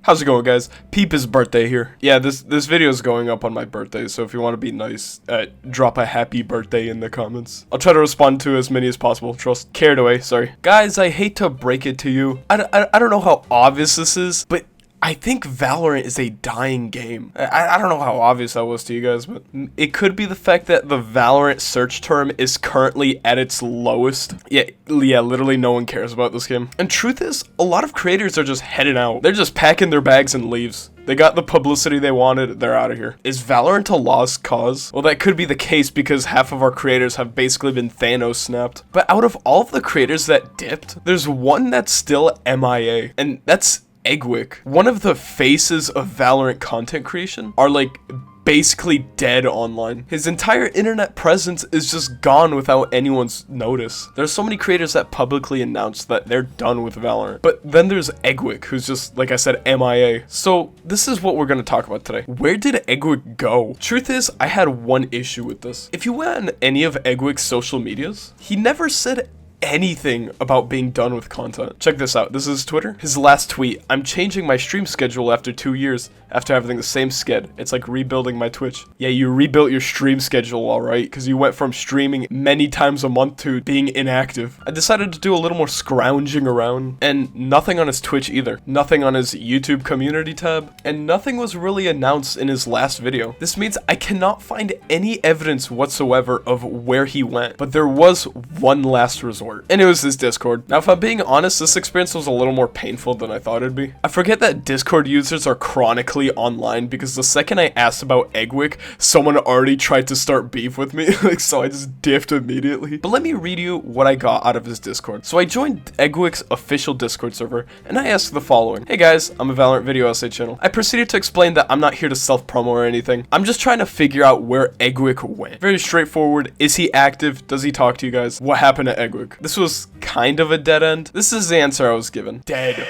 How's it going, guys? Peep's birthday here. Yeah, this video is going up on my birthday, so if you want to be nice, drop a happy birthday in the comments. I'll try to respond to as many as possible. Trust. Carried away, sorry. Guys, I hate to break it to you. I don't know how obvious this is, but I think Valorant is a dying game. I don't know how obvious that was to you guys, but it could be the fact that the Valorant search term is currently at its lowest. Yeah, literally no one cares about this game. And truth is, a lot of creators are just heading out. They're just packing their bags and leaves. They got the publicity they wanted, they're out of here. Is Valorant a lost cause? Well, that could be the case because half of our creators have basically been Thanos snapped. But out of all of the creators that dipped, there's one that's still MIA, and that's Eggwick. One of the faces of Valorant content creation are like basically dead online. His entire internet presence is just gone without anyone's notice. There's so many creators that publicly announced that they're done with Valorant. But then there's Eggwick, who's just, like I said, MIA. So this is what we're gonna talk about today. Where did Eggwick go? Truth is, I had one issue with this. If you went on any of Eggwick's social medias, he never said anything about being done with content. Check this out. This is Twitter. His last tweet: I'm changing my stream schedule after 2 years after having the same sked. It's like rebuilding my Twitch. Yeah, you rebuilt your stream schedule, alright, because you went from streaming many times a month to being inactive. I decided to do a little more scrounging around, and nothing on his Twitch either. Nothing on his YouTube community tab, and nothing was really announced in his last video. This means I cannot find any evidence whatsoever of where he went, but there was one last resort, and it was his Discord. Now, if I'm being honest, this experience was a little more painful than I thought it'd be. I forget that Discord users are chronically online because the second I asked about Eggwick, someone already tried to start beef with me, so I just diffed immediately. But let me read you what I got out of his Discord. So I joined Eggwick's official Discord server, and I asked the following: Hey guys, I'm a Valorant video essay channel. I proceeded to explain that I'm not here to self-promo or anything. I'm just trying to figure out where Eggwick went. Very straightforward. Is he active? Does he talk to you guys? What happened to Eggwick? This was kind of a dead end. This is the answer I was given. Dead.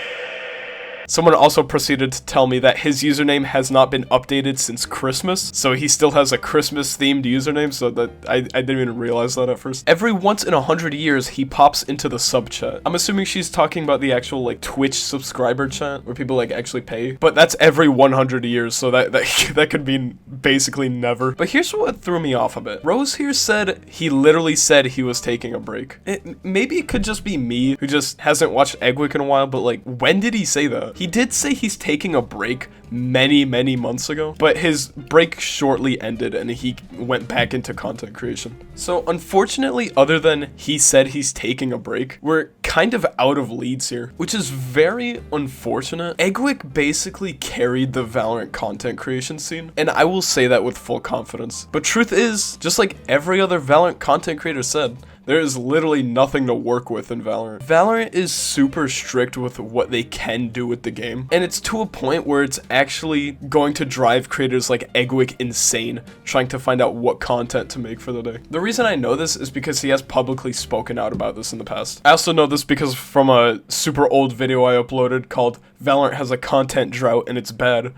Someone also proceeded to tell me that his username has not been updated since Christmas, so he still has a Christmas-themed username, so that I didn't even realize that at first. Every once in 100 years, he pops into the sub chat. I'm assuming she's talking about the actual, like, Twitch subscriber chat, where people, like, actually pay, but that's every 100 years, so that could mean basically never. But here's what threw me off a bit. Rose here said he literally said he was taking a break. Maybe it could just be me, who just hasn't watched Eggwick in a while, but, like, when did he say that? He did say he's taking a break many months ago, but his break shortly ended and he went back into content creation. So unfortunately, other than he said he's taking a break, we're kind of out of leads here, which is very unfortunate. Eggwick basically carried the Valorant content creation scene, and I will say that with full confidence. But truth is, just like every other Valorant content creator said, there is literally nothing to work with in Valorant. Valorant is super strict with what they can do with the game, and it's to a point where it's actually going to drive creators like Eggwick insane, trying to find out what content to make for the day. The reason I know this is because he has publicly spoken out about this in the past. I also know this because from a super old video I uploaded called "Valorant has a content drought and it's bad."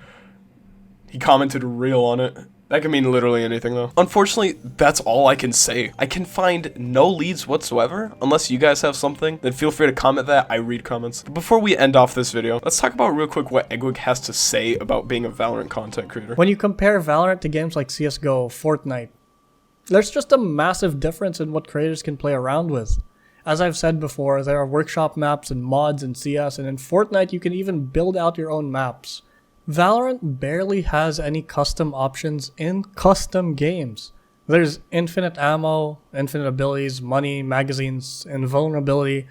He commented real on it. That can mean literally anything though. Unfortunately, that's all I can say. I can find no leads whatsoever. Unless you guys have something, then feel free to comment that. I read comments. But before we end off this video, let's talk about real quick what Eggwick has to say about being a Valorant content creator. When you compare Valorant to games like CSGO, Fortnite, there's just a massive difference in what creators can play around with. As I've said before, there are workshop maps and mods in CS, and in Fortnite you can even build out your own maps. Valorant barely has any custom options in custom games. There's infinite ammo, infinite abilities, money, magazines, invulnerability,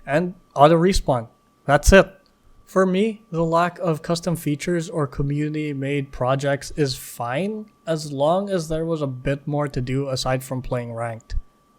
and auto respawn. That's it. For me, the lack of custom features or community-made projects is fine as long as there was a bit more to do aside from playing ranked.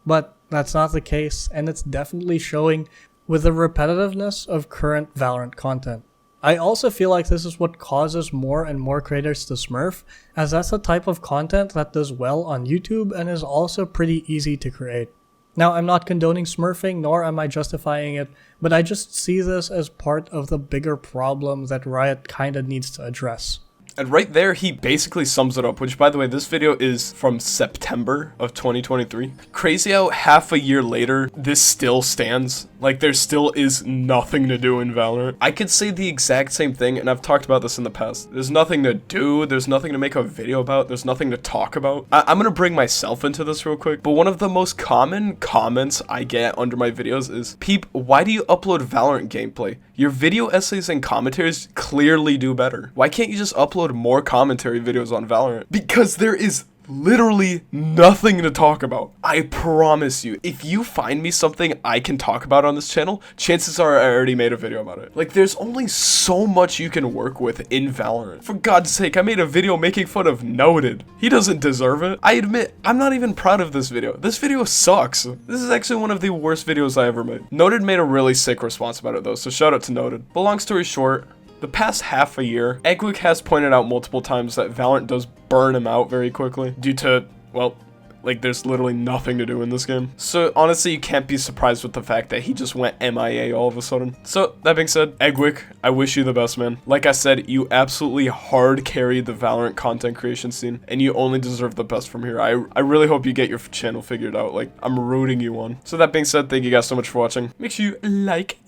But that's not the case, and it's definitely showing with the repetitiveness of current Valorant content. I also feel like this is what causes more and more creators to smurf, as that's the type of content that does well on YouTube and is also pretty easy to create. Now, I'm not condoning smurfing, nor am I justifying it, but I just see this as part of the bigger problem that Riot kinda needs to address. And right there, he basically sums it up, which, by the way, this video is from September of 2023. Crazy how half a year later, this still stands. Like, there still is nothing to do in Valorant. I could say the exact same thing, and I've talked about this in the past. There's nothing to do, there's nothing to make a video about, there's nothing to talk about. I'm gonna bring myself into this real quick, but one of the most common comments I get under my videos is, "Peep, why do you upload Valorant gameplay? Your video essays and commentaries clearly do better. Why can't you just upload more commentary videos on Valorant?" Because there is literally nothing to talk about. I promise you, if you find me something I can talk about on this channel, chances are I already made a video about it. Like, there's only so much you can work with in Valorant. For God's sake, I made a video making fun of Noted. He doesn't deserve it. I admit, I'm not even proud of this video. This video sucks. This is actually one of the worst videos I ever made. Noted made a really sick response about it though, so shout out to Noted. But long story short, the past half a year, Eggwick has pointed out multiple times that Valorant does burn him out very quickly due to, well, like, there's literally nothing to do in this game. So honestly, you can't be surprised with the fact that he just went MIA all of a sudden. So that being said, Eggwick, I wish you the best, man. Like I said, you absolutely hard carried the Valorant content creation scene, and you only deserve the best from here. I really hope you get your channel figured out. Like, I'm rooting you on. So that being said, thank you guys so much for watching. Make sure you like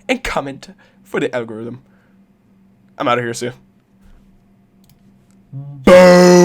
and comment for the algorithm. I'm out of here, see ya. Boom!